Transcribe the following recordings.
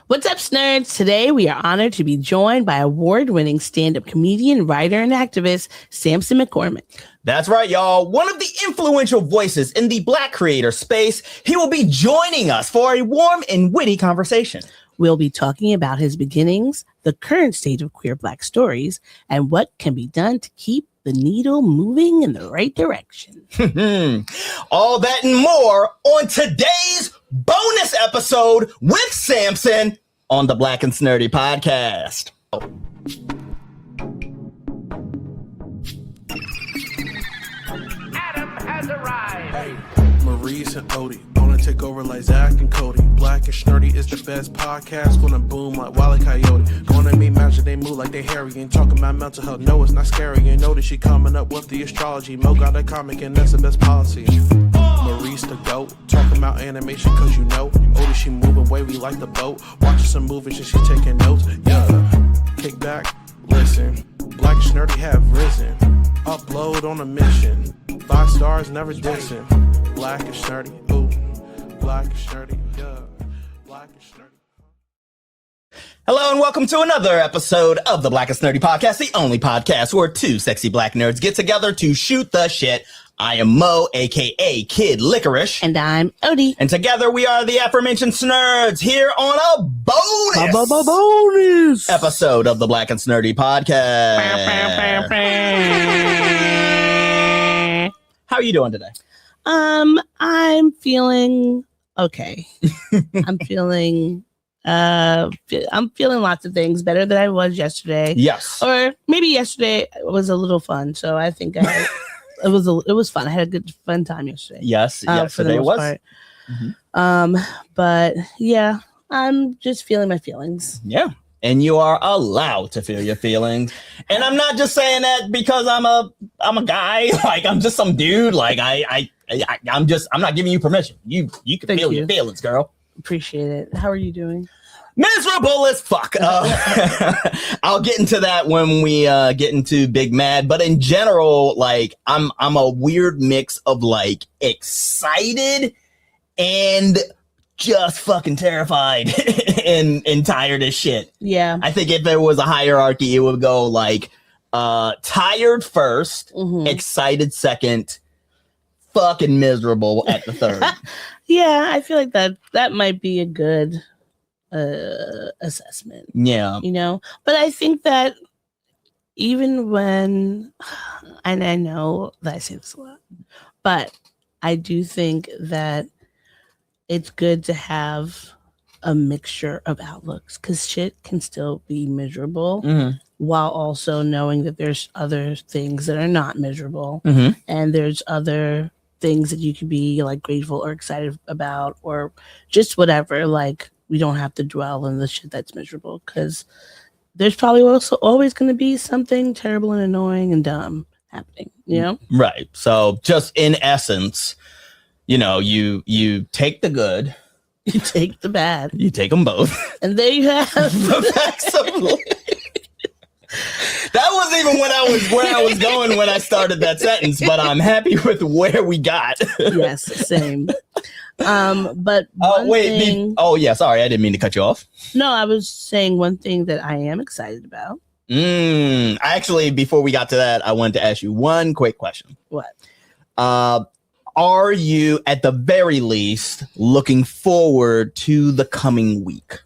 What's up, nerds? Today, we are honored to be joined by award-winning stand-up comedian, writer, and activist, Sampson McCormick. That's right, y'all. One of the influential voices in the Black creator space. He will be joining us for a warm and witty conversation. We'll be talking about his beginnings, the current state of queer Black stories, and what can be done to keep the needle moving in the right direction. All that and more on today's bonus episode with Sampson on the Black and Snurdy podcast. Adam has arrived. Hey, Maurice and Odie gonna take over like Zach and Cody. Black and Snurdy is the best podcast. Gonna boom like Wile E. Coyote. Gonna make magic, they move like they hairy. Ain't talking about mental health, no, it's not scary. And know that she coming up with the astrology. Mo got a comic and that's the best policy. Maurice the goat, talking about animation cause you know. Odie, she moving wavy like the boat. Watching some movies and she taking notes. Yeah, kick back, listen. Black and Snurdy have risen. Upload on a mission. 5 stars, never dissing. Black and Snurdy, ooh. Black and Snurdy, yeah. Black and Snurdy. Hello and welcome to another episode of the Black and Snurdy podcast, the only podcast where two sexy Black nerds get together to shoot the shit. I am Mo, aka Kid Licorice. And I'm Odie. And together we are the aforementioned Snurds here on a bonus episode of the Black and Snurdy podcast. How are you doing today? I'm feeling okay. I'm feeling lots of things better than I was yesterday. Yes. Or maybe yesterday was a little fun. So I think it was fun. I had a good fun time yesterday. Yes, yesterday was. Mm-hmm. But yeah, I'm just feeling my feelings. Yeah. And you are allowed to feel your feelings. And I'm not just saying that because I'm a guy, like I'm just some dude. Like I'm not giving you permission. You can feel your feelings, girl. Appreciate it. How are you doing? Miserable as fuck. I'll get into that when we get into Big Mad. But in general, like I'm a weird mix of like excited and just fucking terrified and tired as shit. Yeah. I think if there was a hierarchy, it would go like tired first, excited second, fucking miserable at the third. Yeah, I feel like that might be a good assessment. Yeah. You know, but I think that even when, and I know that I say this a lot, but I do think that it's good to have a mixture of outlooks because shit can still be miserable while also knowing that there's other things that are not miserable and there's other things that you could be like grateful or excited about or just whatever. Like we don't have to dwell on the shit that's miserable because there's probably also always going to be something terrible and annoying and dumb happening, you know? Right. So just in essence, you know, you take the good, you take the bad, you take them both, and there you have the facts of life. That wasn't even where I was going when I started that sentence, but I'm happy with where we got. Yes, same. But sorry, I didn't mean to cut you off. No, I was saying one thing that I am excited about. Actually, before we got to that, I wanted to ask you one quick question. What? Are you, at the very least, looking forward to the coming week?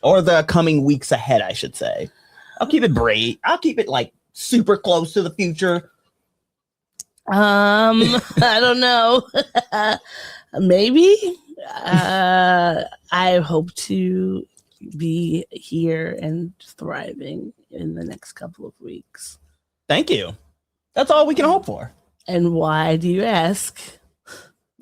Or the coming weeks ahead, I should say. I'll keep it brief. I'll keep it, like, super close to the future. I don't know. Maybe. I hope to be here and thriving in the next couple of weeks. Thank you. That's all we can hope for. And why do you ask?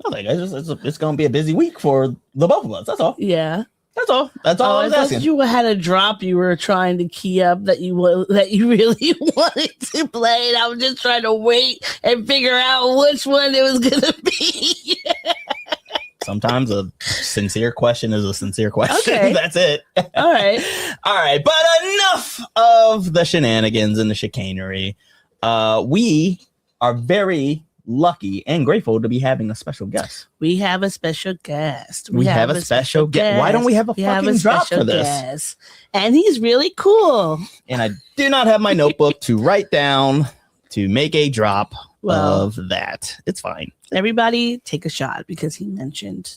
Nothing. It's going to be a busy week for the both of us. That's all. Yeah. That's all. That's all I was asking. You had a drop you were trying to key up that you really wanted to play. And I was just trying to wait and figure out which one it was going to be. Sometimes a sincere question is a sincere question. Okay. That's it. All right. All right. But enough of the shenanigans and the chicanery. We are very, lucky and grateful to be having a special guest. We have a special guest. We have a special guest. Why don't we have a fucking drop for this? Guest. And he's really cool. And I do not have my notebook to write down to make a drop of that. It's fine. Everybody take a shot because he mentioned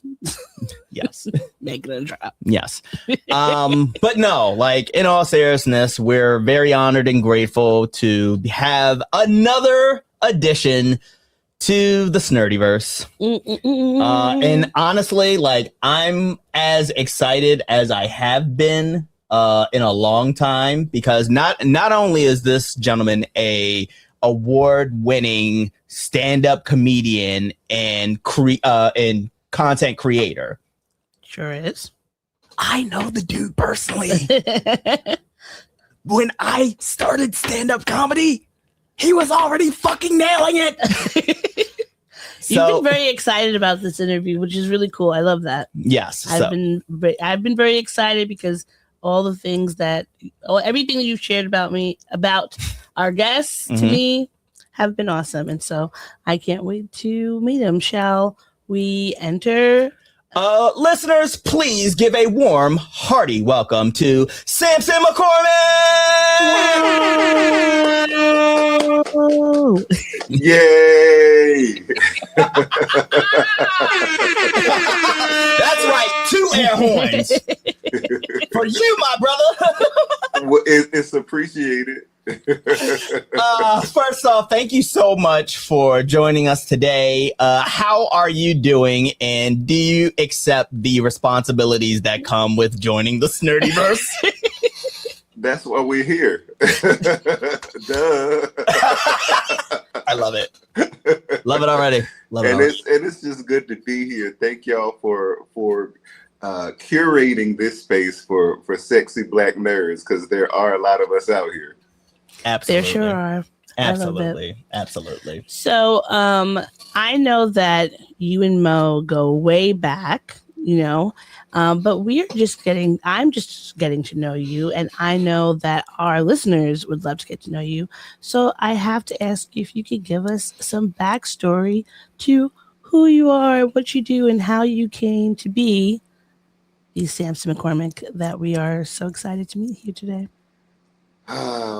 yes, making a drop. Yes. But no, like in all seriousness, we're very honored and grateful to have another addition to the Snerdyverse. And honestly, like I'm as excited as I have been in a long time, because not only is this gentleman a award-winning stand-up comedian and content creator. Sure is. I know the dude personally. When I started stand-up comedy, he was already fucking nailing it. You've been very excited about this interview, which is really cool. I love that. Yes. I've been very excited because everything that you've shared about our guests to me have been awesome. And so I can't wait to meet him. Shall we enter? Listeners, please give a warm, hearty welcome to Sampson McCormick! Yay! That's right, 2 air horns for you, my brother. Well, it's appreciated. First off, thank you so much for joining us today. How are you doing, and do you accept the responsibilities that come with joining the Snerdyverse? That's why we're here. Duh. I love it. Love it already. Love it. It's just good to be here. Thank y'all for curating this space for sexy Black nerds, because there are a lot of us out here. Absolutely. There sure are. Absolutely. So I know that you and Mo go way back, but I'm just getting to know you, and I know that our listeners would love to get to know you. So I have to ask you if you could give us some backstory to who you are, what you do, and how you came to be the Sampson McCormick that we are so excited to meet here today.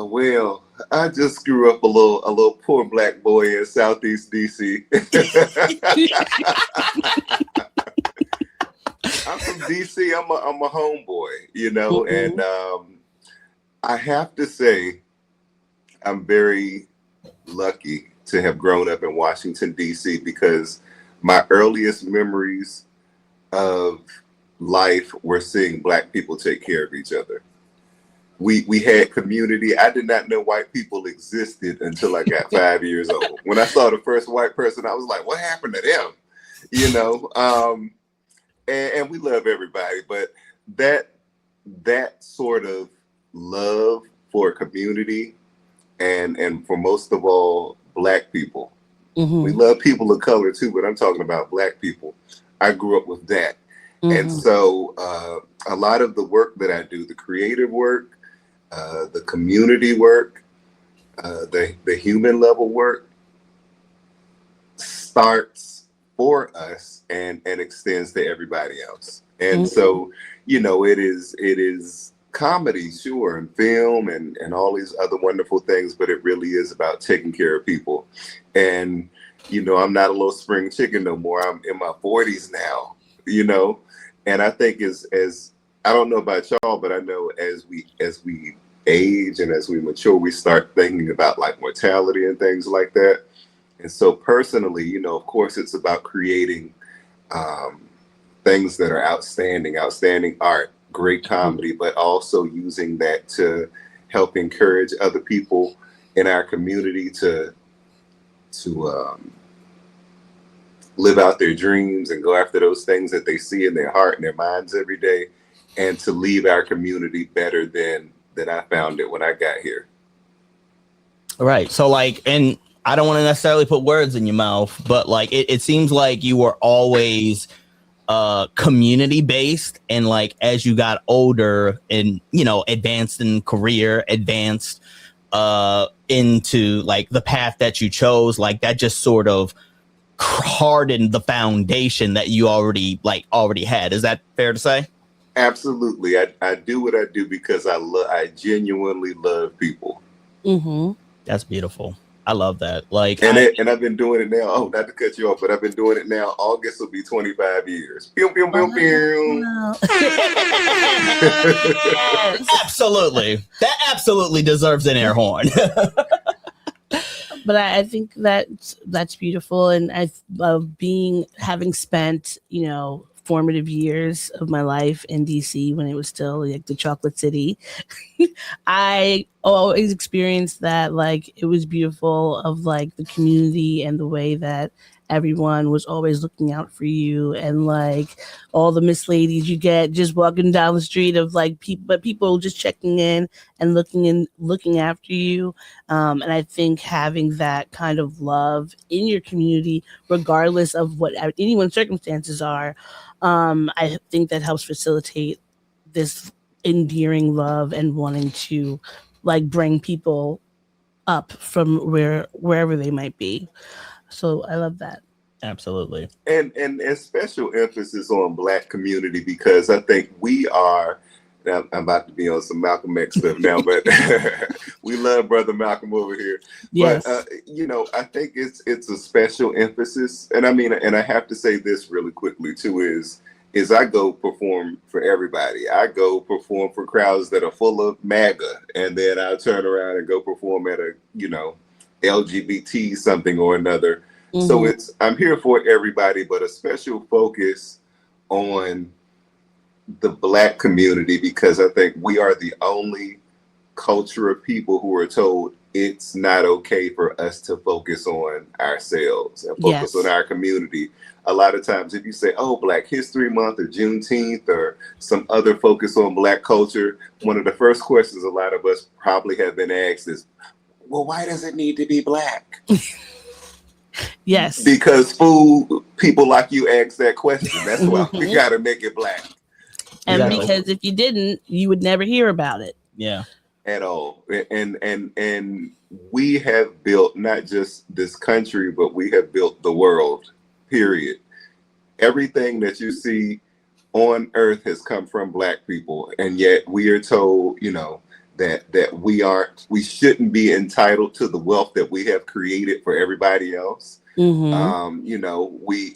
Well, I just grew up a little poor Black boy in Southeast DC. I'm from DC. I'm a homeboy, and I have to say, I'm very lucky to have grown up in Washington DC, because my earliest memories of life were seeing Black people take care of each other. We had community. I did not know white people existed until I got 5 years old. When I saw the first white person, I was like, what happened to them? And we love everybody, but that sort of love for community and for most of all, Black people. We love people of color too, but I'm talking about Black people. I grew up with that. And so a lot of the work that I do, the creative work, the community work, the human level work, starts for us and extends to everybody else. And so, it is comedy, sure, and film and all these other wonderful things, but it really is about taking care of people. And, I'm not a little spring chicken no more. I'm in my 40s now, and I think as I don't know about y'all, but I know as we age and as we mature, we start thinking about like mortality and things like that. And so personally, of course, it's about creating things that are outstanding art, great comedy, but also using that to help encourage other people in our community to live out their dreams and go after those things that they see in their heart and their minds every day, and to leave our community better than I found it when I got here. Right. So and I don't want to necessarily put words in your mouth, but it seems like you were always community based, and as you got older and advanced in career, advanced into like the path that you chose, like that just sort of hardened the foundation that you already had. Is that fair to say? Absolutely. I do what I do because I genuinely love people. Mm-hmm. That's beautiful. I love that. Like, and I've been doing it now. Oh, not to cut you off, but I've been doing it now. August will be 25 years. Pew, pew, pew, pew. Wow. Absolutely. That absolutely deserves an air horn. But I think that's beautiful, and I love having spent formative years of my life in DC when it was still like the chocolate city. I always experienced that, like, it was beautiful of like the community and the way that everyone was always looking out for you, and like all the Miss Ladies you get just walking down the street of like people just checking in and looking after you. And I think having that kind of love in your community, regardless of what anyone's circumstances are, I think that helps facilitate this endearing love and wanting to like bring people up from wherever they might be. So I love that. Absolutely. And special emphasis on Black community, because I think we are, I'm about to be on some Malcolm X stuff now, but we love Brother Malcolm over here. Yes. But, I think it's a special emphasis. And I mean, and I have to say this really quickly too, is I go perform for everybody. I go perform for crowds that are full of MAGA, and then I turn around and go perform at a, LGBT something or another. Mm-hmm. So I'm here for everybody, but a special focus on the Black community, because I think we are the only culture of people who are told it's not okay for us to focus on ourselves and focus on our community. A lot of times if you say, oh, Black History Month or Juneteenth or some other focus on Black culture, one of the first questions a lot of us probably have been asked is, well, why does it need to be Black? Yes. Because people like you ask that question. That's why we got to make it Black. And because if you didn't, you would never hear about it. Yeah. At all. And we have built not just this country, but we have built the world, period. Everything that you see on earth has come from Black people. And yet we are told, that we shouldn't be entitled to the wealth that we have created for everybody else. Mm-hmm.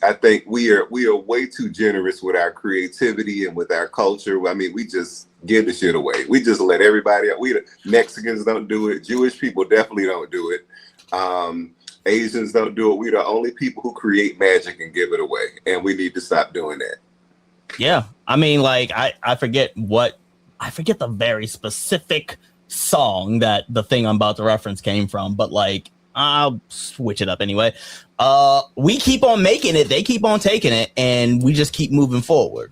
I think we are way too generous with our creativity and with our culture. I mean, we just give the shit away. We just let everybody out. Mexicans don't do it. Jewish people definitely don't do it. Asians don't do it. We're the only people who create magic and give it away. And we need to stop doing that. Yeah. I mean, like, I forget the very specific song that the thing I'm about to reference came from, but like, I'll switch it up anyway. We keep on making it, they keep on taking it, and we just keep moving forward,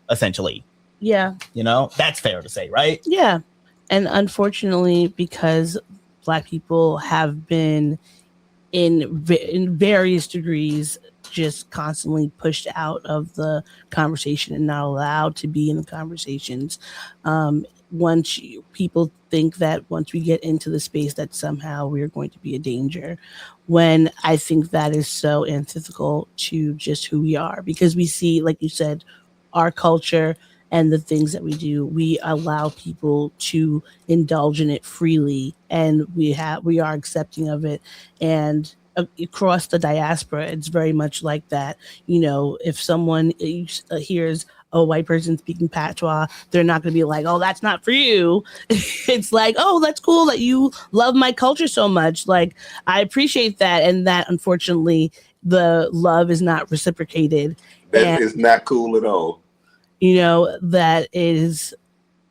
essentially. Yeah. That's fair to say, right? Yeah. And unfortunately, because Black people have been in various degrees just constantly pushed out of the conversation and not allowed to be in the conversations. People think that once we get into the space that somehow we're going to be a danger, when I think that is so antithetical to just who we are, because we see, like you said, our culture and the things that we do, we allow people to indulge in it freely, and we are accepting of it. And across the diaspora, it's very much like that. If someone hears a white person speaking patois, they're not going to be like, oh, that's not for you. It's like, oh, that's cool that you love my culture so much. Like, I appreciate that. And that, unfortunately, the love is not reciprocated. That is not cool at all.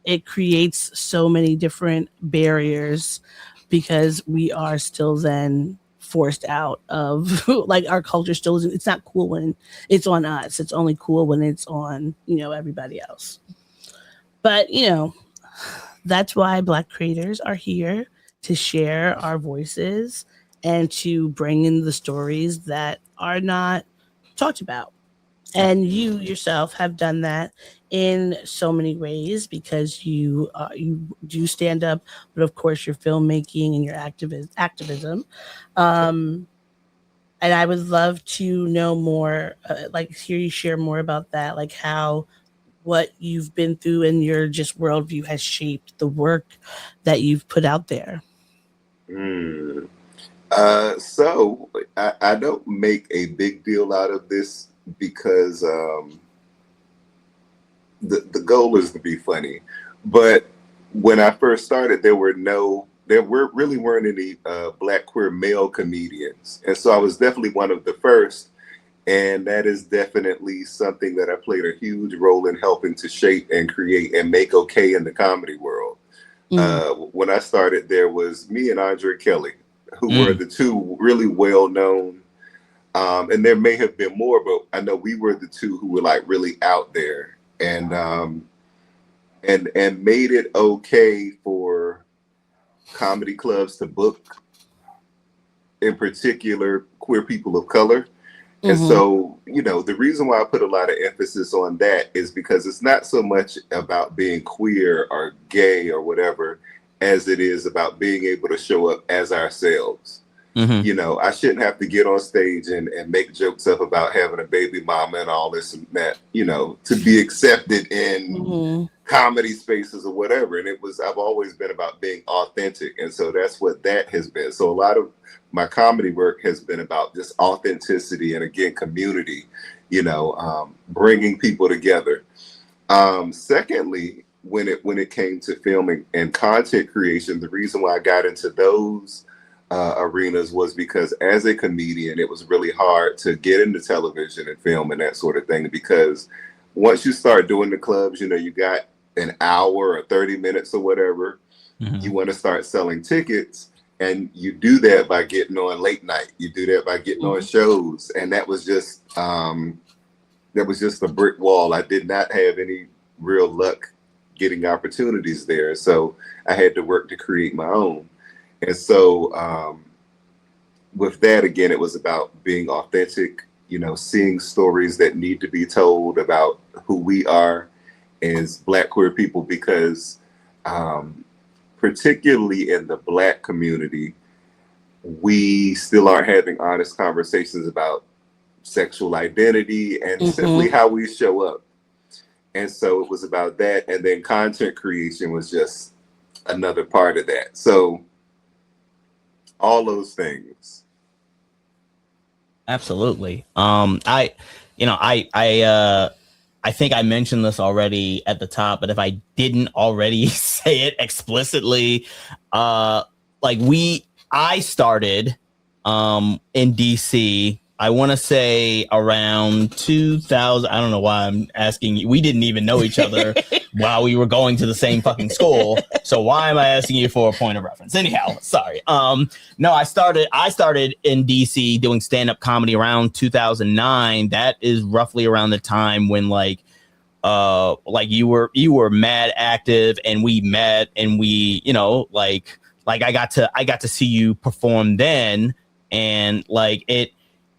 It creates so many different barriers, because we are still then forced out of like our culture still isn't. It's not cool when it's on us. It's only cool when it's on everybody else. But that's why Black creators are here, to share our voices and to bring in the stories that are not talked about. And you yourself have done that in so many ways because you do stand up, but of course your filmmaking and your activism. Um, and I would love to know more, like hear you share more about that, like how what you've been through and your just worldview has shaped the work that you've put out there. Mm. So I don't make a big deal out of this because the goal is to be funny. But when I first started, there really weren't any Black queer male comedians, and so I was definitely one of the first. And that is definitely something that I played a huge role in helping to shape and create and make okay in the comedy world. When I started, there was me and Andre Kelly, who were the two really well known. And there may have been more, but I know we were the two who were like really out there and made it okay for comedy clubs to book, in particular, queer people of color. And so, the reason why I put a lot of emphasis on that is because it's not so much about being queer or gay or whatever, as it is about being able to show up as ourselves. I shouldn't have to get on stage and make jokes up about having a baby mama and all this and that, to be accepted in comedy spaces or whatever. And I've always been about being authentic. And so that's what that has been. So a lot of my comedy work has been about just authenticity and, again, community, bringing people together. Secondly, when it came to filming and content creation, the reason why I got into those arenas was because as a comedian, it was really hard to get into television and film and that sort of thing, because once you start doing the clubs, you got an hour or 30 minutes or whatever, you want to start selling tickets. And you do that by getting on late night. You do that by getting on shows. And that was just a brick wall. I did not have any real luck getting opportunities there. So I had to work to create my own. And so with that, again, it was about being authentic, seeing stories that need to be told about who we are as Black queer people, because particularly in the Black community, we still aren't having honest conversations about sexual identity and simply how we show up. And so it was about that. And then content creation was just another part of that. So all those things. Absolutely. I think I mentioned this already at the top, but if I didn't already say it explicitly, I started in DC, I want to say around 2000. I don't know why I'm asking you. We didn't even know each other while we were going to the same fucking school. So why am I asking you for a point of reference? Anyhow, sorry. No, I started in DC doing stand-up comedy around 2009. That is roughly around the time when you were mad active and we met and we, I got to see you perform then, and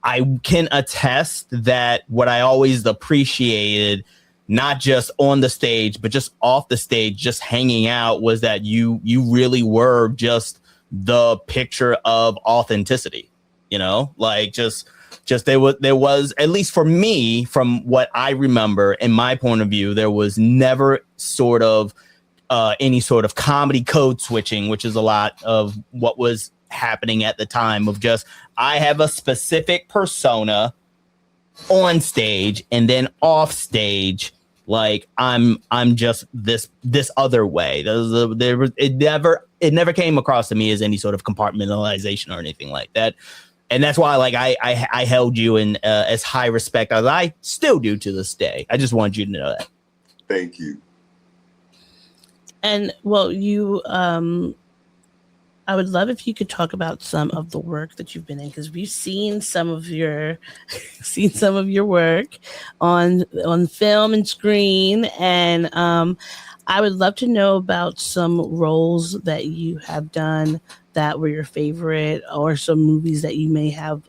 I can attest that what I always appreciated, not just on the stage, but just off the stage, just hanging out, was that you really were just the picture of authenticity, just there was, at least for me, from what I remember, in my point of view, there was never sort of any sort of comedy code switching, which is a lot of what was happening at the time, of just, I have a specific persona on stage, and then off stage, I'm just this other way. It never came across to me as any sort of compartmentalization or anything like that. And that's why I held you in as high respect as I still do to this day. I just wanted you to know that. Thank you. And well, I would love if you could talk about some of the work that you've been in, because we've seen some of your work on film and screen, and I would love to know about some roles that you have done that were your favorite, or some movies that you may have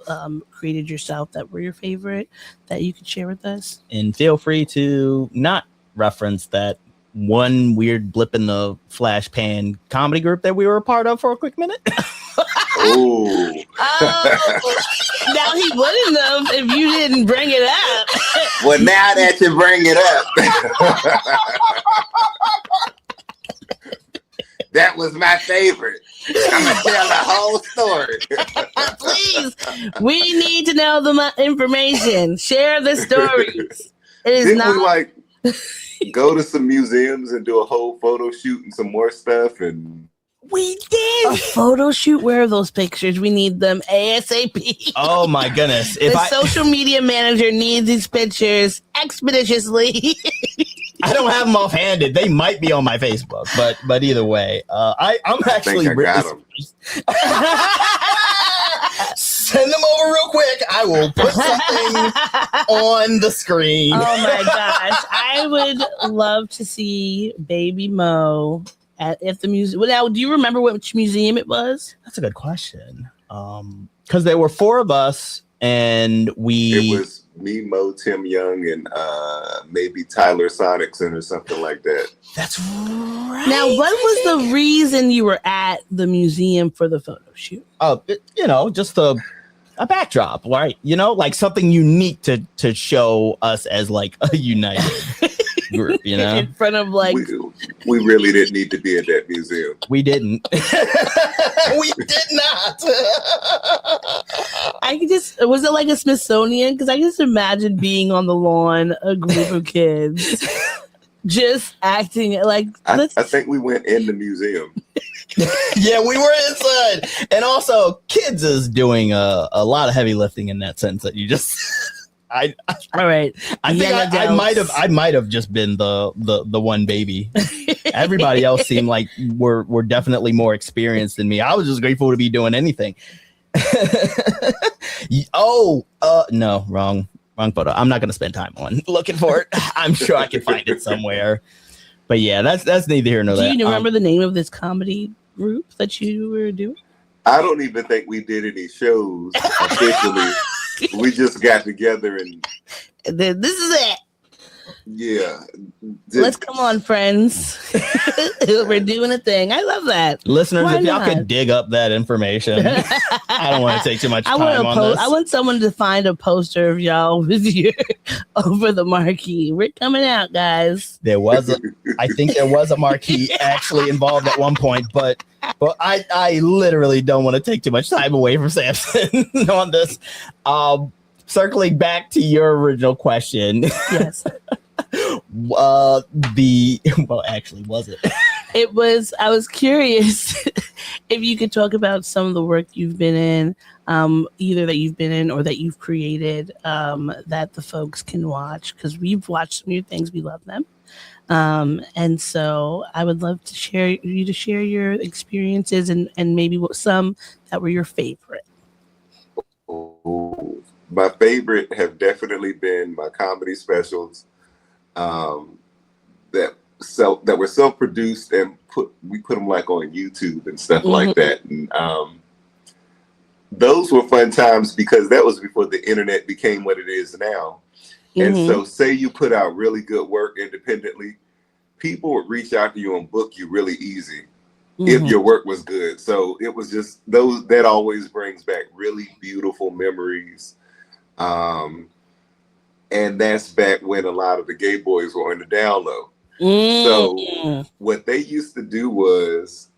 created yourself that were your favorite that you could share with us. And feel free to not reference that one weird blip in the flash pan comedy group that we were a part of for a quick minute. Oh. Now he wouldn't have if you didn't bring it up. Well, now that you bring it up. That was my favorite. I'm going to tell the whole story. Please, we need to know the information. Share the stories. It is Didn't not we like go to some museums and do a whole photo shoot and some more stuff? And we did a photo shoot. Where are those pictures? We need them ASAP. Oh my goodness. The social media manager needs these pictures expeditiously. I don't have them offhanded. They might be on my Facebook, but either way, I'm actually I got them. Send them over real quick. I will put something on the screen. Oh my gosh. I would love to see Baby Mo at the museum. Well, now, do you remember which museum it was? That's a good question. Because there were four of us, and It was me, Mo, Tim Young, and maybe Tyler Sonicson or something like that. That's right. Now, what was the reason you were at the museum for the photo shoot? Just a backdrop, right? Like something unique to show us as like a united group, In front of like... We really didn't need to be at that museum. We didn't. We did not. Was it like a Smithsonian? Because I just imagine being on the lawn, a group of kids just acting like... I think we went in the museum. Yeah, we were inside. And also, kids is doing a lot of heavy lifting in that sense that you just... All right. I think I might have just been the one baby. Everybody else seemed like were definitely more experienced than me. I was just grateful to be doing anything. No, wrong photo. I'm not gonna spend time on looking for it. I'm sure I can find it somewhere. But yeah, that's neither here nor there. Do you remember the name of this comedy group that you were doing? I don't even think we did any shows officially. We just got together and this is it. Yeah. Let's come on, friends. We're doing a thing. I love that. Listeners, if y'all could dig up that information. I don't want to take too much time on this. I want someone to find a poster of y'all with you over the marquee. We're coming out, guys. I think there was a marquee actually involved at one point, but I literally don't want to take too much time away from Sampson on this. Circling back to your original question. Yes. Actually, was it? It was. I was curious if you could talk about some of the work you've been in, either that you've been in or that you've created, that the folks can watch, because we've watched some of your things. We love them. And so I would love to share your experiences and maybe some that were your favorite. Oh, my favorite have definitely been my comedy specials that were self-produced, and we put them like on YouTube and stuff like that. And those were fun times because that was before the internet became what it is now. And so say you put out really good work independently, people would reach out to you and book you really easy if your work was good. So it was just that always brings back really beautiful memories. And that's back when a lot of the gay boys were on the down low. So what they used to do was,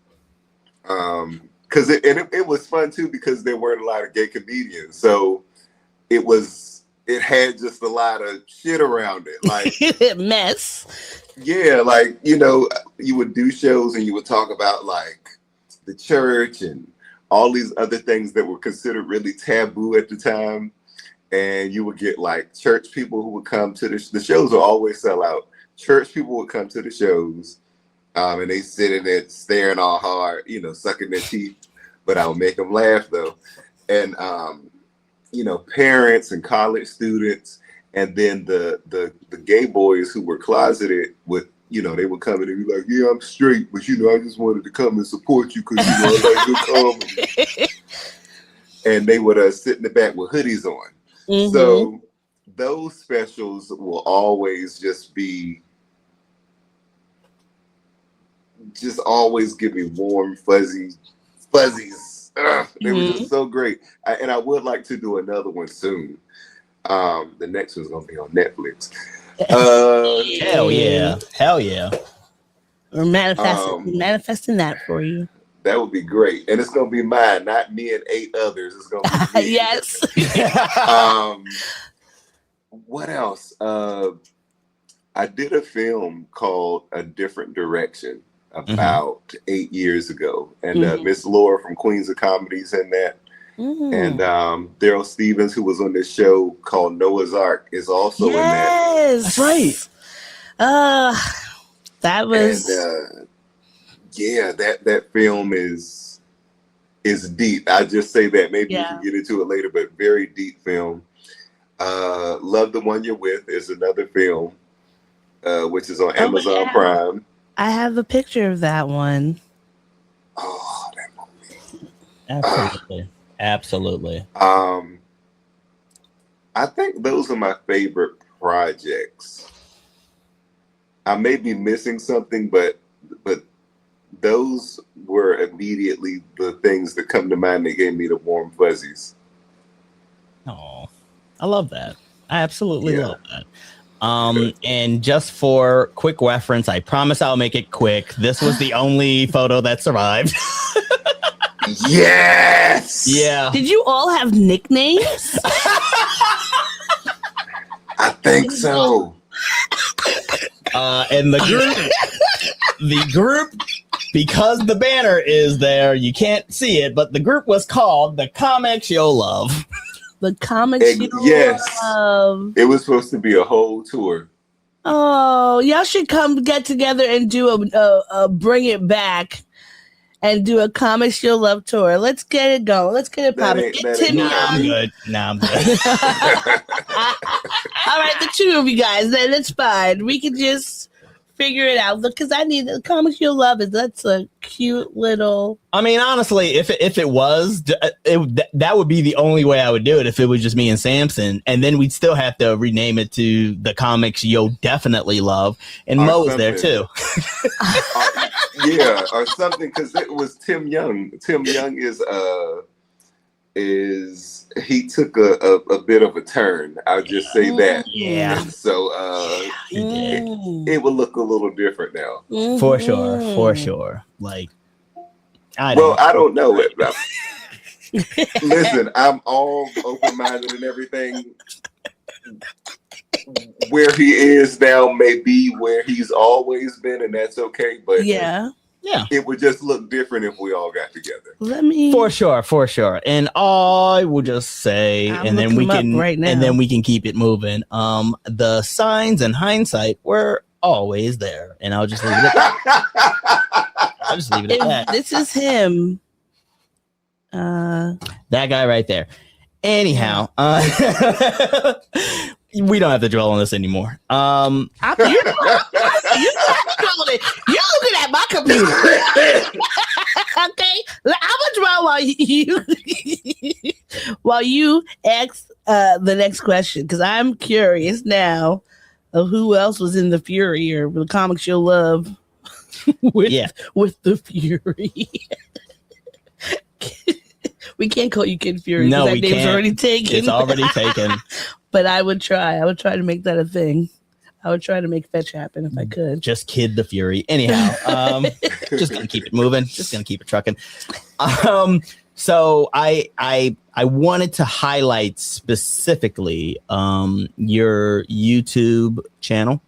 because it was fun too, because there weren't a lot of gay comedians. So it had just a lot of shit around it. Like mess. Yeah, like, you would do shows and you would talk about like the church and all these other things that were considered really taboo at the time. And you would get like church people who would come to the shows would always sell out. Church people would come to the shows, and they sit in there staring all hard, sucking their teeth, but I would make them laugh though. And, parents and college students, and then the gay boys who were closeted would you know, they would come in and be like, yeah, I'm straight, but you know, I just wanted to come and support you because, you know, I like good comedy. And they would sit in the back with hoodies on. Mm-hmm. So those specials will always just always give me warm, fuzzies. They were just so great. And I would like to do another one soon. The next one's going to be on Netflix. Hell yeah. We're manifesting that for you. That would be great. And it's going to be mine, not me and 8 others. It's going to be me. Yes. What else? I did a film called A Different Direction about 8 years ago. And Miss Laura from Queens of Comedy's in that. And Daryl Stevens, who was on this show called Noah's Ark, is also in that. Yes, that's right. That was. And, that film is deep. I just say that. Maybe we can get into it later, but very deep film. Love the One You're With is another film, which is on Amazon Prime. I have a picture of that one. Oh, that movie! Absolutely. I think those are my favorite projects. I may be missing something, but those were immediately the things that come to mind that gave me the warm fuzzies. Oh, I love that. I absolutely love that. And just for quick reference, I promise I'll make it quick. This was the only photo that survived. Yes. Yeah. Did you all have nicknames? I think so. And the group, because the banner is there, you can't see it, but the group was called the Comics You'll Love. The Comics You'll Love. It was supposed to be a whole tour. Oh, y'all should come get together and do a bring it back and do a Comics You'll Love tour. Let's get it going. Let's get it popping. I'm good. I'm good. All right, the two of you guys, then it's fine. We can just figure it out because I need the Comics You'll Love. That's a cute little. I mean, honestly, if it was, that would be the only way I would do it. If it was just me and Sampson, and then we'd still have to rename it to the Comics You'll Definitely Love, and Mo's there too. Or something, because it was Tim Young. Tim Young is he took a bit of a turn. I'll just say that. Yeah. So it will look a little different now. For sure. Like, I don't know it. Listen, I'm all open-minded and everything. Where he is now may be where he's always been, and that's okay. But it would just look different if we all got together. For sure. And I will just say, and then we can keep it moving. The signs and hindsight were always there, and I'll just leave it at that. This is him. That guy right there. Anyhow, we don't have to dwell on this anymore. You're looking at my computer. Okay, I'm gonna dwell while you ask the next question, because I'm curious now of who else was in the Fury or the Comics You'll Love with the Fury. We can't call you Kid Fury. No, that name's already taken. It's already taken. But I would try. I would try to make that a thing. I would try to make fetch happen if I could. Just Kid the Fury. Anyhow, just gonna keep it moving. Just gonna keep it trucking. So I wanted to highlight specifically your YouTube channel.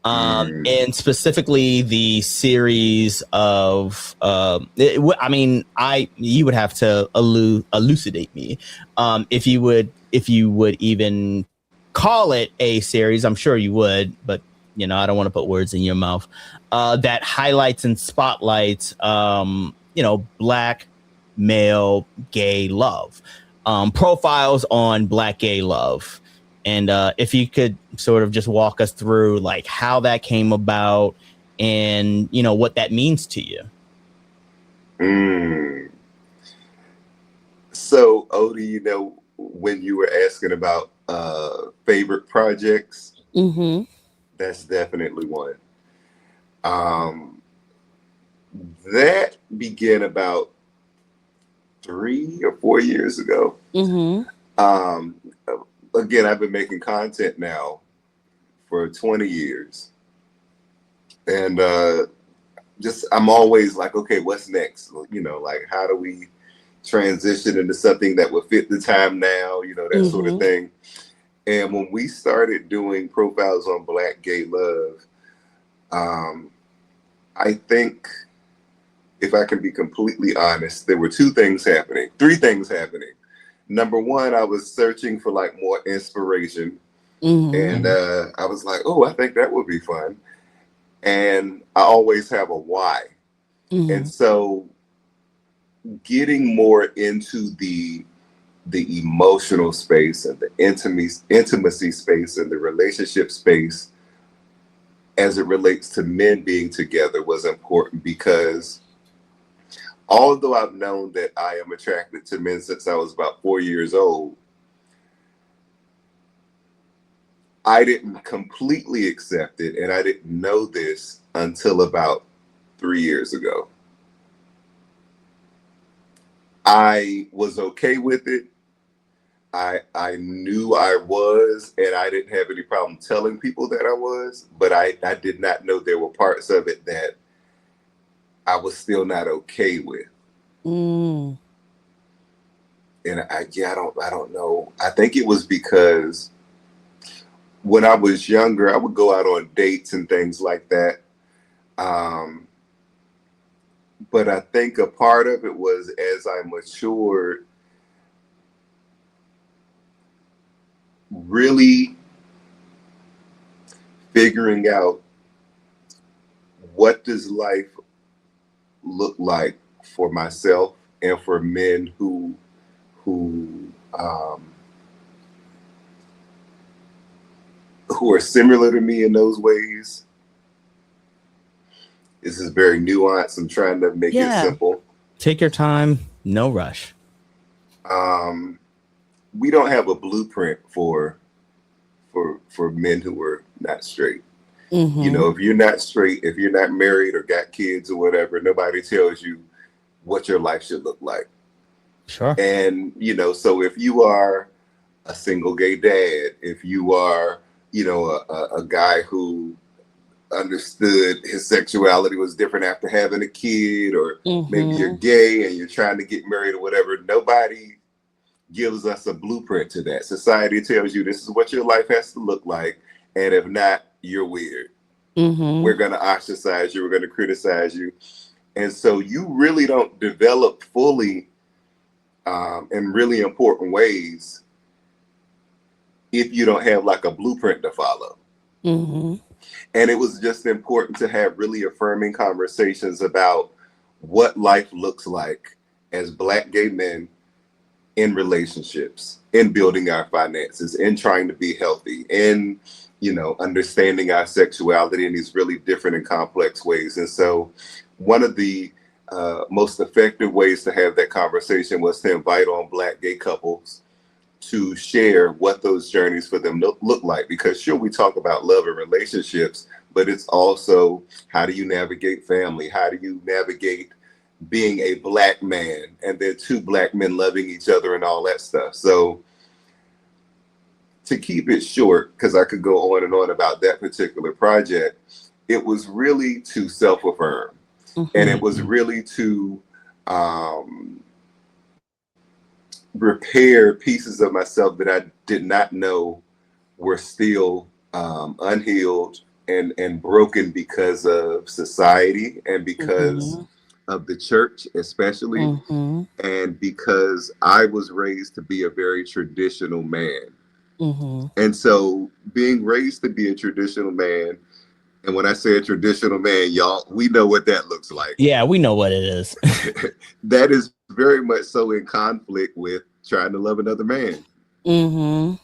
And specifically the series of you would have to elucidate me if you would even call it a series. I'm sure you would, but I don't want to put words in your mouth, that highlights and spotlights Black male gay love, profiles on Black gay love. And if you could sort of just walk us through like how that came about and, you know, what that means to you. So, Odie, you know, when you were asking about favorite projects, that's definitely one. That began about 3 or 4 years ago. Again, I've been making content now for 20 years. And just, I'm always like, okay, what's next? You know, like, how do we transition into something that would fit the time now, you know, that sort of thing. And when we started doing profiles on Black gay love, I think, if I can be completely honest, there were three things happening. Number one, I was searching for like more inspiration. And I was like, oh, I think that would be fun. And I always have a why. And so getting more into the emotional space and the intimacy space and the relationship space as it relates to men being together was important, because although I've known that I am attracted to men since I was about 4 years old, I didn't completely accept it, and I didn't know this until about 3 years ago. I was okay with it. I knew I was, and I didn't have any problem telling people that I was, but I did not know there were parts of it that I was still not okay with. And I don't know. I think it was because when I was younger, I would go out on dates and things like that. But I think a part of it was, as I matured, really figuring out, what does life look like for myself and for men who are similar to me in those ways. This is very nuanced. I'm trying to make it simple. Take your time, no rush. We don't have a blueprint for men who are not straight. You know, if you're not straight, if you're not married or got kids or whatever, nobody tells you what your life should look like. Sure. And, you know, so if you are a single gay dad, if you are, you know, a guy who understood his sexuality was different after having a kid, or maybe you're gay and you're trying to get married or whatever, nobody gives us a blueprint to that. Society tells you this is what your life has to look like, and if not, you're weird. We're going to ostracize you, we're going to criticize you. And so you really don't develop fully in really important ways if you don't have like a blueprint to follow. And it was just important to have really affirming conversations about what life looks like as Black gay men in relationships, in building our finances, in trying to be healthy, in, you know, understanding our sexuality in these really different and complex ways. And so one of the most effective ways to have that conversation was to invite on Black gay couples to share what those journeys for them look like. Because sure, we talk about love and relationships, but it's also, how do you navigate family? How do you navigate being a Black man and then two Black men loving each other and all that stuff? So to keep it short, because I could go on and on about that particular project, it was really to self-affirm. And it was really to repair pieces of myself that I did not know were still unhealed and broken because of society and because of the church, especially, and because I was raised to be a very traditional man. And so being raised to be a traditional man, and when I say a traditional man, y'all, we know what that looks like. Yeah, we know what it is. That is very much so in conflict with trying to love another man. And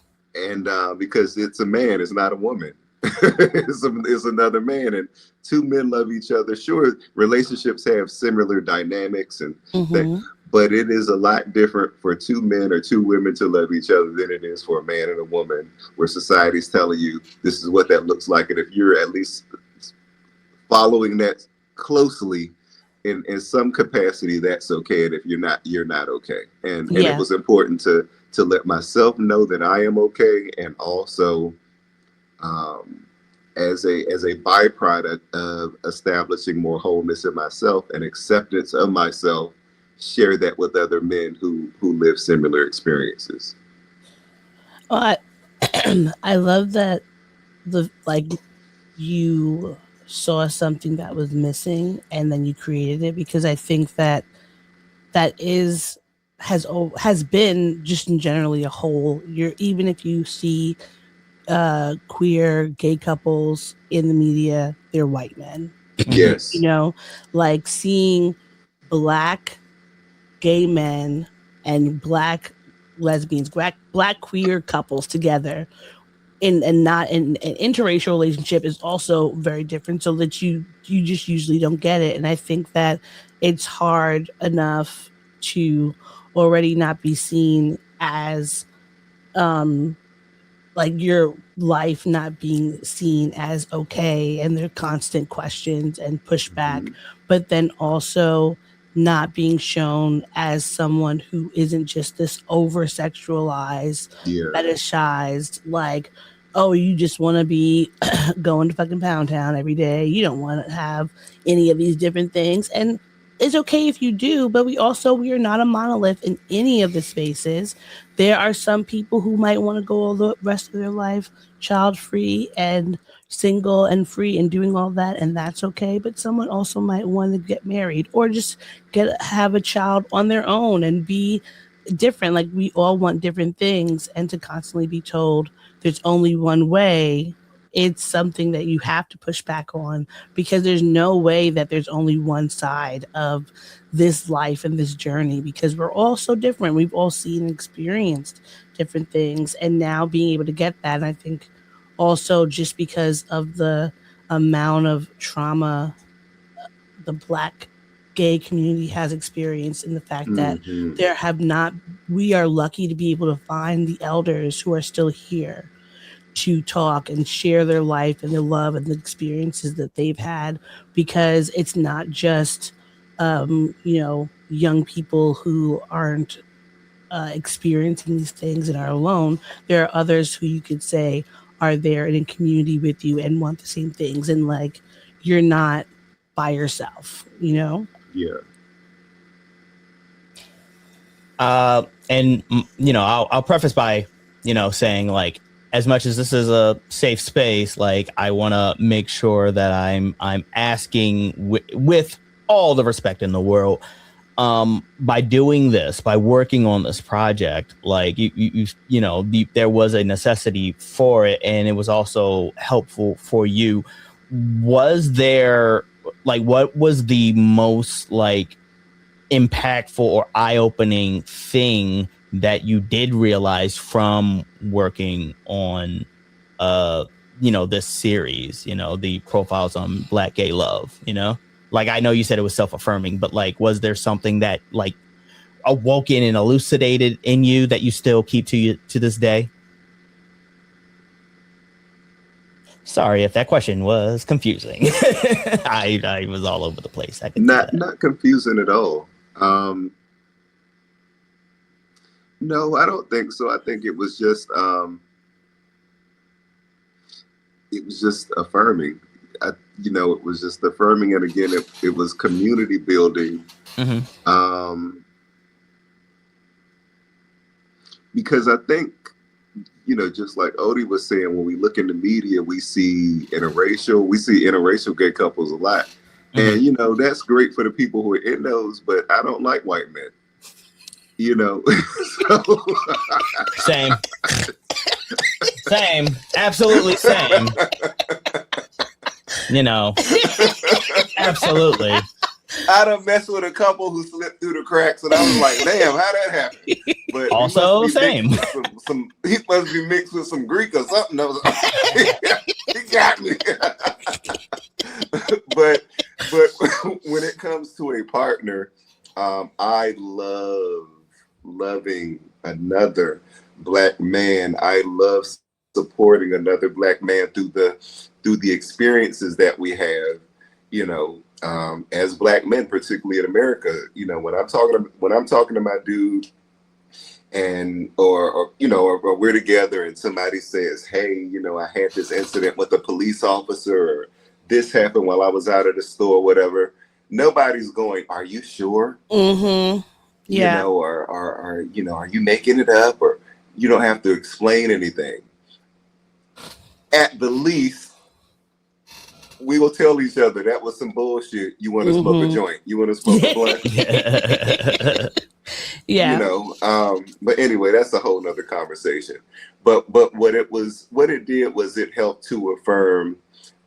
because it's a man, it's not a woman. is another man, and two men love each other. Sure, relationships have similar dynamics and things, but it is a lot different for two men or two women to love each other than it is for a man and a woman, where society's telling you this is what that looks like. And if you're at least following that closely in some capacity, that's okay. And if you're not okay. And it was important to let myself know that I am okay, and also as a byproduct of establishing more wholeness in myself and acceptance of myself, share that with other men who live similar experiences. Well, I love that you saw something that was missing and then you created it, because I think that has been just in generally a whole. Even if you see queer gay couples in the media, they're white men. Yes. You know, like seeing Black gay men and Black lesbians, black queer couples together and not in an interracial relationship is also very different, so that you just usually don't get it. And I think that it's hard enough to already not be seen as like your life not being seen as okay, and there are constant questions and pushback, but then also not being shown as someone who isn't just this over sexualized, fetishized, like, oh, you just want to be going to fucking Pound Town every day. You don't want to have any of these different things. And it's okay if you do, but we are not a monolith in any of the spaces. There are some people who might want to go all the rest of their life child-free and single and free and doing all that, and that's okay. But someone also might want to get married or just have a child on their own and be different. Like, we all want different things, and to constantly be told there's only one way, it's something that you have to push back on, because there's no way that there's only one side of this life and this journey, because we're all so different. We've all seen and experienced different things, and now being able to get that, and I think also just because of the amount of trauma the Black gay community has experienced, and the fact that we are lucky to be able to find the elders who are still here to talk and share their life and their love and the experiences that they've had, because it's not just young people who aren't experiencing these things and are alone. There are others who you could say are there in community with you and want the same things, and like, you're not by yourself, Yeah. And I'll preface by saying, like, as much as this is a safe space, like, I want to make sure that I'm asking with all the respect in the world, by doing this, by working on this project, like, there was a necessity for it, and it was also helpful for you. Was there, like, what was the most, like, impactful or eye-opening thing that you did realize from working on this series, the Profiles on Black Gay Love? Like, I know you said it was self-affirming, but, like, was there something that, like, awoke in and elucidated in you that you still keep to this day? Sorry if that question was confusing. I was all over the place. Not confusing at all. No, I don't think so. I think it was just affirming. It was just affirming, and again, it was community building. Because I think, just like Odie was saying, when we look in the media, we see interracial gay couples a lot. And, that's great for the people who are in those, but I don't like white men, so. Same, absolutely same. Absolutely. I done messed with a couple who slipped through the cracks, and I was like, damn, how that happened? But Also, same. He must be mixed with some Greek or something. I was like, he got me. but when it comes to a partner, I love loving another Black man. I love supporting another Black man through the experiences that we have, you know, as Black men, particularly in America. You know, when I'm talking to my dude, and or we're together and somebody says, hey, you know, I had this incident with a police officer, or this happened while I was out at the store, or whatever. Nobody's going, are you sure? Mm-hmm. Yeah. You know, or you know, are you making it up? Or you don't have to explain anything. At the least, we will tell each other that was some bullshit. You want to smoke a joint? You want to smoke a blunt? Yeah. You know, but anyway, that's a whole nother conversation. But what it did was it helped to affirm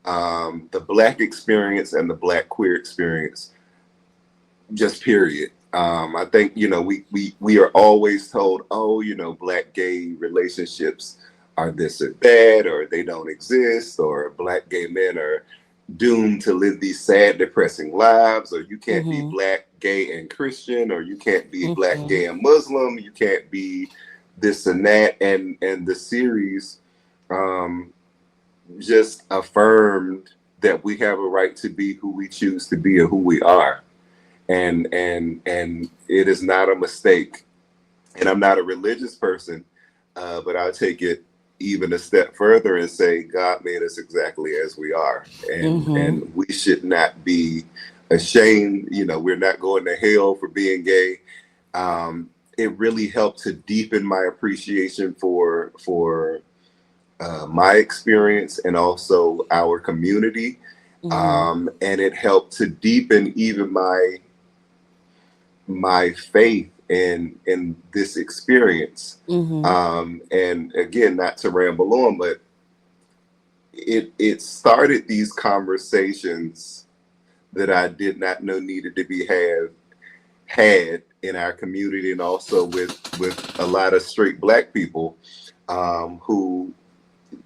the Black experience and the Black queer experience, just period. I think, you know, we are always told, oh, you know, Black gay relationships are this or that, or they don't exist, or Black gay men are doomed to live these sad, depressing lives, or you can't be Black, gay, and Christian, or you can't be Black, gay, and Muslim, you can't be this and that. And the series just affirmed that we have a right to be who we choose to be and who we are. And it is not a mistake. And I'm not a religious person, but I'll take it even a step further and say God made us exactly as we are, and we should not be ashamed. You know, we're not going to hell for being gay. It really helped to deepen my appreciation for my experience and also our community, and it helped to deepen even my faith in this experience. And again, not to ramble on, but it started these conversations that I did not know needed to be had in our community, and also with a lot of straight Black people, who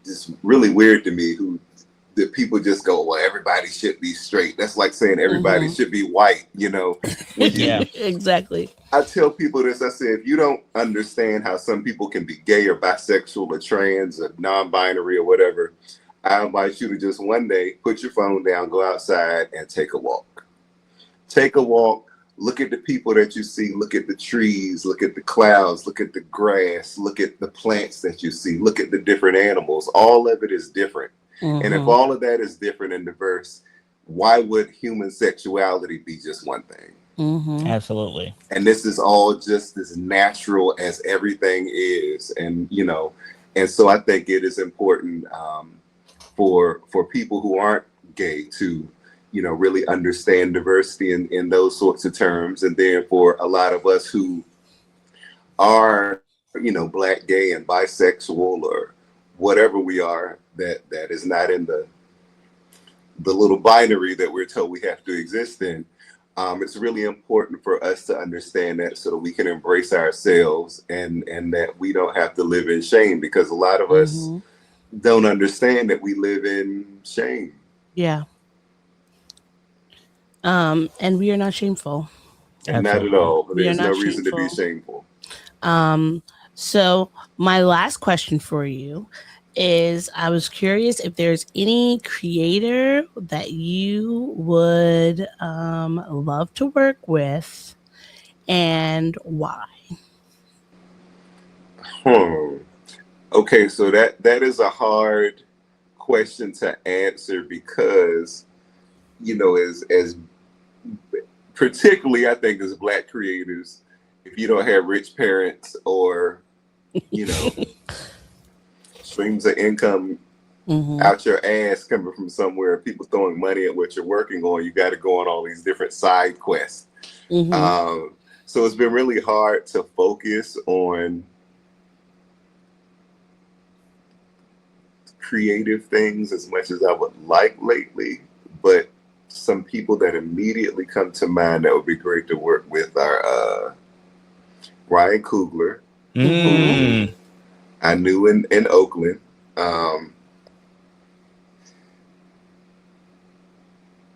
is really weird to me, who that people just go, well, everybody should be straight. That's like saying everybody should be white, you know? Yeah, exactly. I tell people this, I say, if you don't understand how some people can be gay or bisexual or trans or non-binary or whatever, I invite you to just one day put your phone down, go outside and take a walk. Take a walk, look at the people that you see, look at the trees, look at the clouds, look at the grass, look at the plants that you see, look at the different animals. All of it is different. And if all of that is different and diverse, why would human sexuality be just one thing? Absolutely. And this is all just as natural as everything is. And, you know, and so I think it is important for people who aren't gay to, you know, really understand diversity in those sorts of terms. And then for a lot of us who are, you know, Black, gay, and bisexual, or whatever we are, that is not in the little binary that we're told we have to exist in. It's really important for us to understand that, so that we can embrace ourselves and that we don't have to live in shame, because a lot of us don't understand that we live in shame. Yeah. And we are not shameful. And not at all. But there's no reason to be shameful. shameful. So my last question for you is, I was curious if there's any creator that you would love to work with, and why? Okay, so that is a hard question to answer, because, you know, as particularly I think as Black creators, if you don't have rich parents or, you know, streams of income out your ass coming from somewhere, people throwing money at what you're working on, you got to go on all these different side quests. So it's been really hard to focus on creative things as much as I would like lately, but some people that immediately come to mind that would be great to work with are Ryan Coogler, who I knew in Oakland.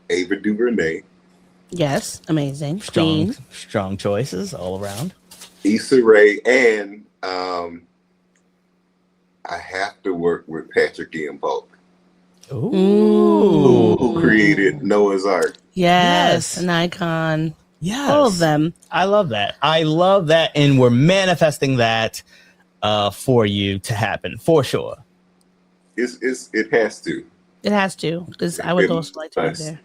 Ava DuVernay. Yes, amazing. Strong choices all around. Issa Rae, and I have to work with Patrick Ian Polk. Ooh. Who created Noah's Ark. Yes, an icon. Yes. All of them. I love that. And we're manifesting that for you to happen, for sure. It has to. It has to, because I would also like to be there.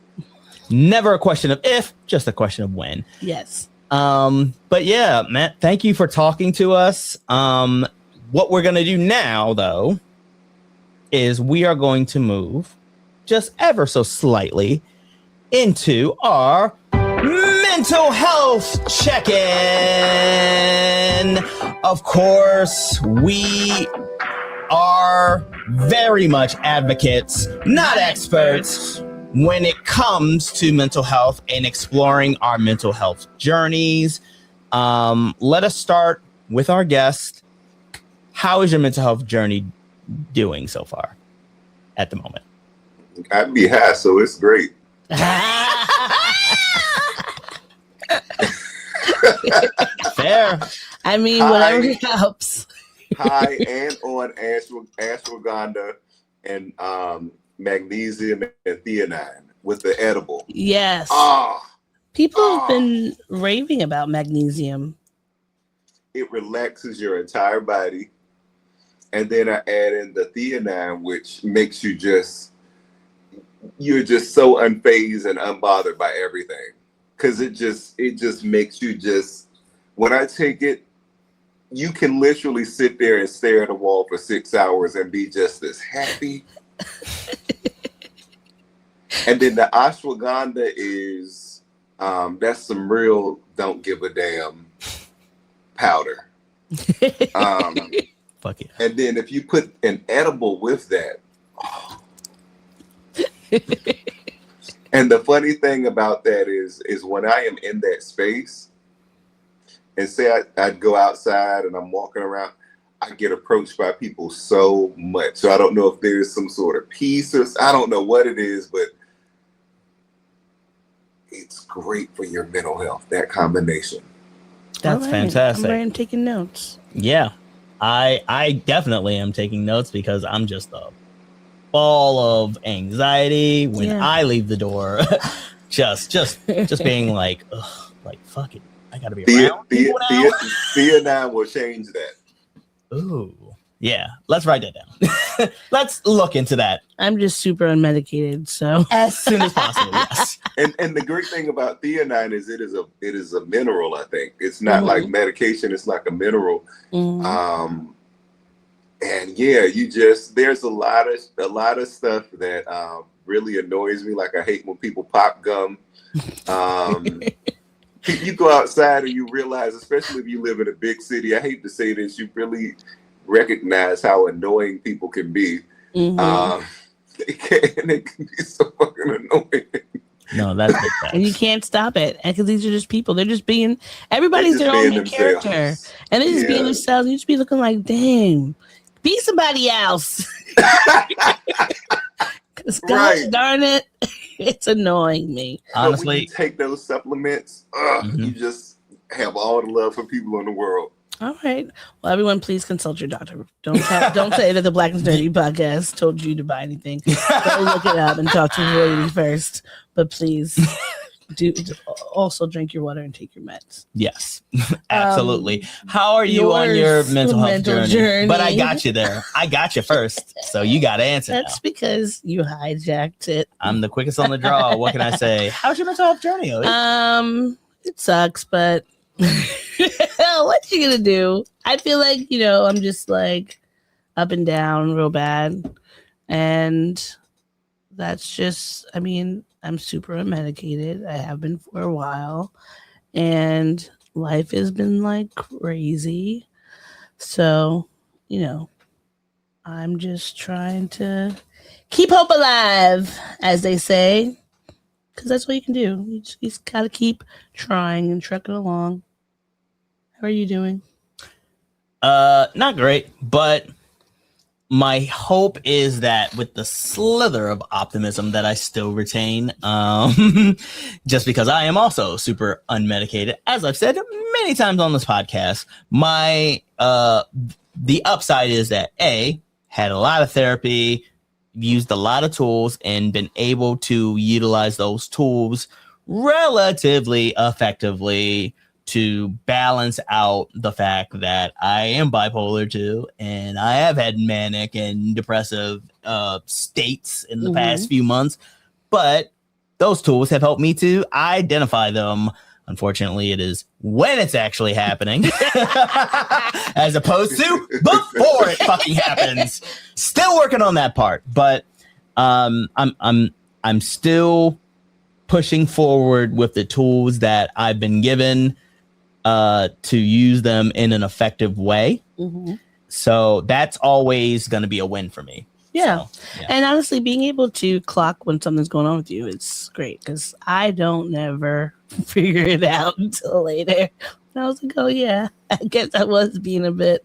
Never a question of if, just a question of when. Yes. But yeah, Matt, thank you for talking to us. What we're going to do now, though, is we are going to move just ever so slightly into our mental health check-in. Of course, we are very much advocates, not experts, when it comes to mental health and exploring our mental health journeys. Let us start with our guest. How is your mental health journey doing so far at the moment? I'd be high, so it's great. Fair. I mean, whatever helps. High and on ashwagandha and magnesium and theanine with the edible. Yes. Ah, People have been raving about magnesium. It relaxes your entire body. And then I add in the theanine, which makes you're just so unfazed and unbothered by everything. Because it just makes you when I take it, you can literally sit there and stare at a wall for 6 hours and be just as happy. And then the ashwagandha is, that's some real don't give a damn powder. Fuck yeah. And then if you put an edible with that, and the funny thing about that is when I am in that space, and say I'd go outside and I'm walking around, I get approached by people so much. So I don't know if there's some sort of peace or I don't know what it is, but it's great for your mental health, that combination. That's fantastic. I'm taking notes. Yeah. I definitely am taking notes because I'm just a ball of anxiety when I leave the door. just being like, ugh, like fuck it. I gotta be around people now. Theanine will change that. Ooh. Yeah. Let's write that down. Let's look into that. I'm just super unmedicated, so as soon as possible, yes. And the great thing about theanine is it is a mineral, I think. It's not like medication, it's like a mineral. And yeah, there's a lot of stuff that really annoys me. Like I hate when people pop gum. You go outside and you realize, especially if you live in a big city, I hate to say this, you really recognize how annoying people can be. It can be so fucking annoying. No, that's big facts. And you can't stop it. And because these are just people. They're just being, everybody's their own character. And they're just being themselves. You just be looking like, damn, be somebody else. Because gosh darn it, it's annoying me. Honestly, when you take those supplements, you just have all the love for people in the world. All right. Well, everyone, please consult your doctor. Don't say that the Black and Nerdy podcast told you to buy anything. Go look it up and talk to the lady first. But please do also drink your water and take your meds. Yes, absolutely. How are you on your mental health journey? But I got you there. I got you first. So you got to answer. That's because you hijacked it. I'm the quickest on the draw. What can I say? How's your mental health journey, Odie? It sucks, but what you gonna do? I feel like, I'm just like up and down real bad. And that's just, I'm super unmedicated. I have been for a while. And life has been like crazy. So, I'm just trying to keep hope alive, as they say. because that's what you can do. You just got to keep trying and trucking along. How are you doing? Not great, but my hope is that with the slither of optimism that I still retain, just because I am also super unmedicated, as I've said many times on this podcast, my the upside is that had a lot of therapy, used a lot of tools, and been able to utilize those tools relatively effectively to balance out the fact that I am bipolar too, and I have had manic and depressive states in the past few months, but those tools have helped me to identify them. Unfortunately, it is when it's actually happening, as opposed to before it fucking happens. Still working on that part, but I'm still pushing forward with the tools that I've been given to use them in an effective way. So that's always going to be a win for me. Yeah. So, yeah. And honestly, being able to clock when something's going on with you is great, because I don't never figure it out until later. And I was like, oh yeah, I guess I was being a bit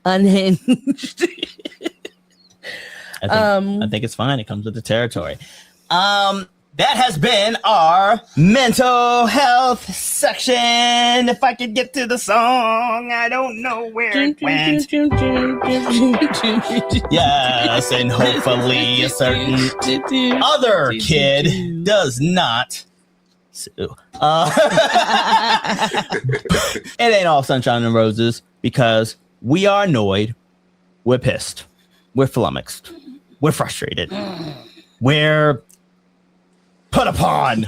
unhinged. I think it's fine. It comes with the territory. That has been our mental health section. If I could get to the song, I don't know where it went. Yes, and hopefully a certain other kid does not sue. It ain't all sunshine and roses, because we are annoyed, we're pissed, we're flummoxed, we're frustrated, we're put upon.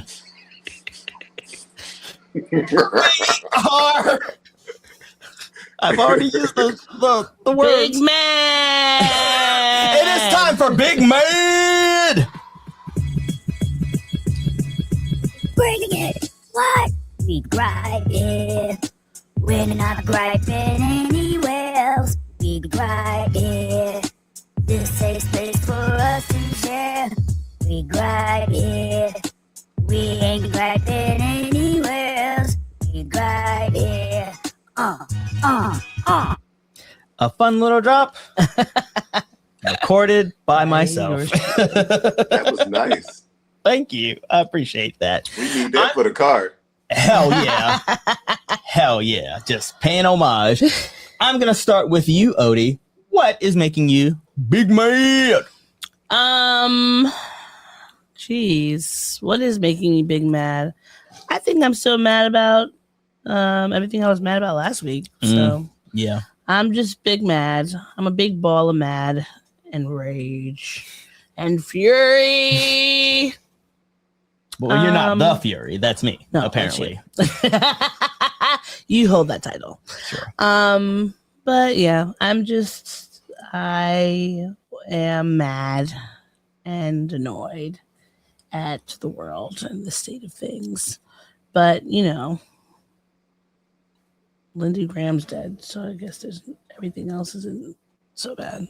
I've already used the words. Big Mad! It is time for Big Mad! Bringing it, what? We gripe it. We're not griping anywhere else. We gripe it. This safe space for us to share. We gripe it. We ain't griping anywhere else. We gripe it. A fun little drop. Recorded by myself. That was nice. Thank you. I appreciate that. We need that for the card. Hell yeah. Hell yeah. Just paying homage. I'm going to start with you, Odie. What is making you big mad? Jeez, what is making me big mad? I think I'm still mad about everything I was mad about last week. So yeah, I'm just big mad. I'm a big ball of mad and rage and fury. Well, you're not the Fury. That's me, no, apparently. You hold that title. Sure. But yeah, I am mad and annoyed at the world and the state of things. But, you know, Lindsey Graham's dead, so I guess everything else isn't so bad.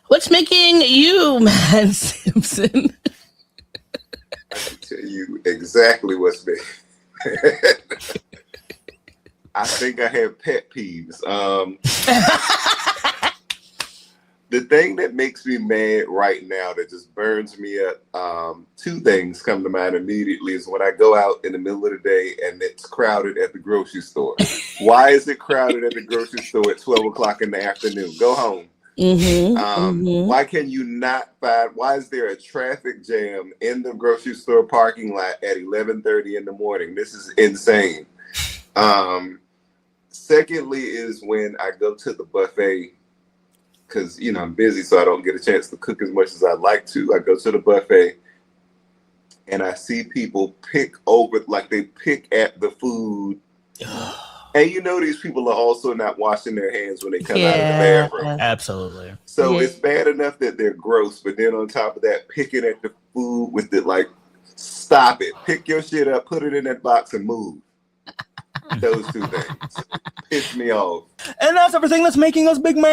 What's making you mad, Sampson? I can tell you exactly what's been. I think I have pet peeves. The thing that makes me mad right now, that just burns me up, two things come to mind immediately, is when I go out in the middle of the day and it's crowded at the grocery store. Why is it crowded at the grocery store at 12 o'clock in the afternoon? Go home. Why can you not find, why is there a traffic jam in the grocery store parking lot at 11:30 in the morning? This is insane. Secondly is when I go to the buffet, because, you know, I'm busy, so I don't get a chance to cook as much as I'd like to. I go to the buffet and I see people pick at the food. And you know, these people are also not washing their hands when they come out of the bathroom. Absolutely. So it's bad enough that they're gross, but then on top of that, picking at the food with the, like, stop it. Pick your shit up, put it in that box and move. Those two things piss me off. And that's everything that's making us big mad.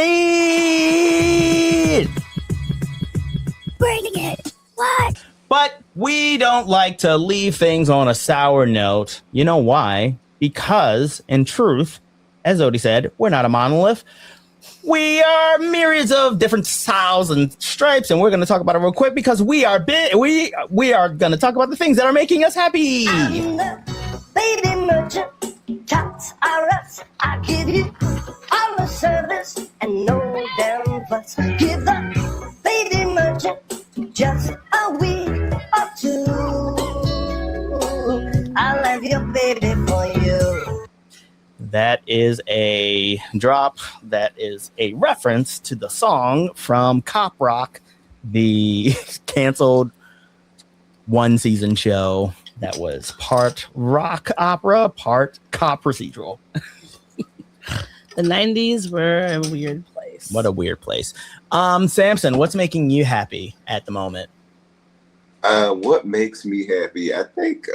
Bringing it, what? But we don't like to leave things on a sour note. You know why? Because, in truth, as Odie said, we're not a monolith. We are myriads of different styles and stripes, and we're going to talk about it real quick because we are we are going to talk about the things that are making us happy. I'm the baby merchant, tots are us. I give you all the service and no damn fuss. Give the baby merchant just a week or two. I'll have your baby for you. That is a drop. That is a reference to the song from Cop Rock, the canceled one-season show that was part rock opera, part cop procedural. The 90s were a weird place. What a weird place. Sampson, what's making you happy at the moment? What makes me happy? I think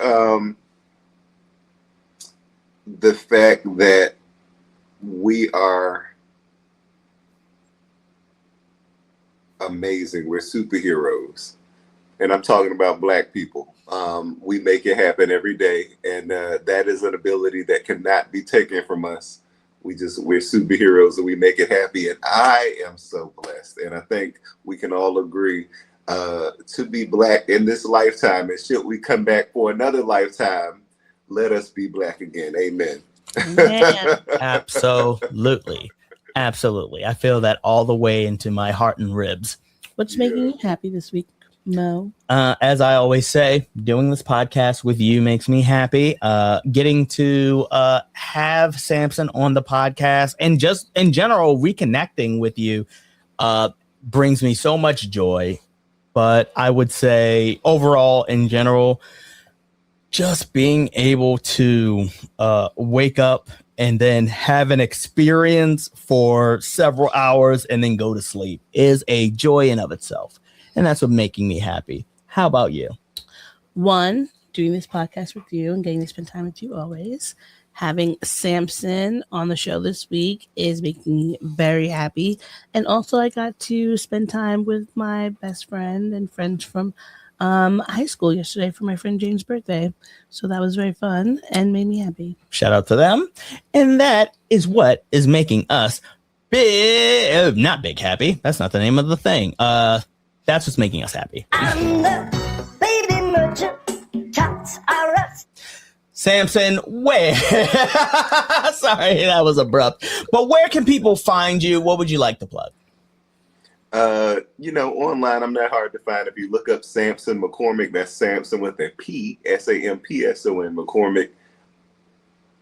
the fact that we are amazing. We're superheroes. And I'm talking about Black people. We make it happen every day. And that is an ability that cannot be taken from us. We're superheroes and we make it happy. And I am so blessed. And I think we can all agree to be Black in this lifetime. And should we come back for another lifetime, let us be Black again. Amen. Yeah. Absolutely. Absolutely. I feel that all the way into my heart and ribs. What's making you happy this week, Mo? As I always say, doing this podcast with you makes me happy. Getting to have Sampson on the podcast and just in general reconnecting with you brings me so much joy. But I would say overall, in general, just being able to wake up and then have an experience for several hours and then go to sleep is a joy in of itself. And that's what making me happy. How about you? One, doing this podcast with you and getting to spend time with you always. Having Sampson on the show this week is making me very happy. And also I got to spend time with my best friend and friends from high school yesterday for my friend Jane's birthday. So that was very fun and made me happy. Shout out to them. And that is what is making us not big happy. That's not the name of the thing. That's what's making us happy. I'm the baby merchant, tots are us. Sampson, where? Sorry, that was abrupt. But where can people find you? What would you like to plug? Online, I'm not hard to find. If you look up Sampson McCormick, that's Sampson with a P, Sampson McCormick,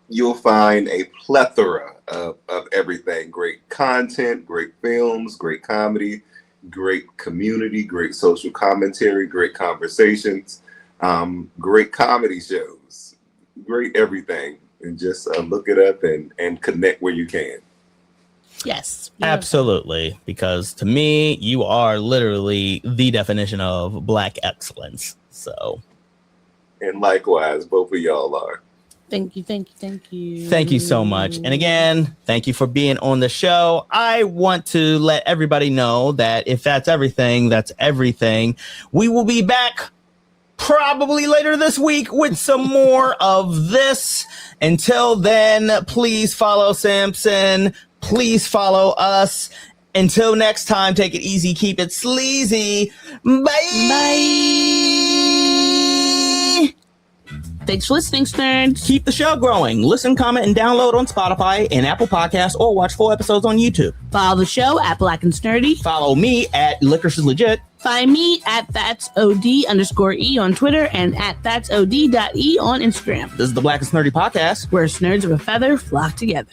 you'll find a plethora of everything. Great content, great films, great comedy, great community, great social commentary, great conversations, great comedy shows, great everything. And just look it up and connect where you can. Yes. Absolutely. Because to me, you are literally the definition of Black excellence. So. And likewise, both of y'all are. Thank you. Thank you so much. And again, thank you for being on the show. I want to let everybody know that if that's everything, that's everything. We will be back probably later this week with some more of this. Until then, please follow Sampson. Please follow us. Until next time, take it easy, keep it sleazy. Bye. Thanks for listening, nerds. Keep the show growing. Listen, comment, and download on Spotify and Apple Podcasts, or watch full episodes on YouTube. Follow the show at Black and Snurdy. Follow me at Licorice is Legit. Find me at that'sod_e on Twitter and at that'sod.e on Instagram. This is the Black and Snurdy Podcast, where nerds of a feather flock together.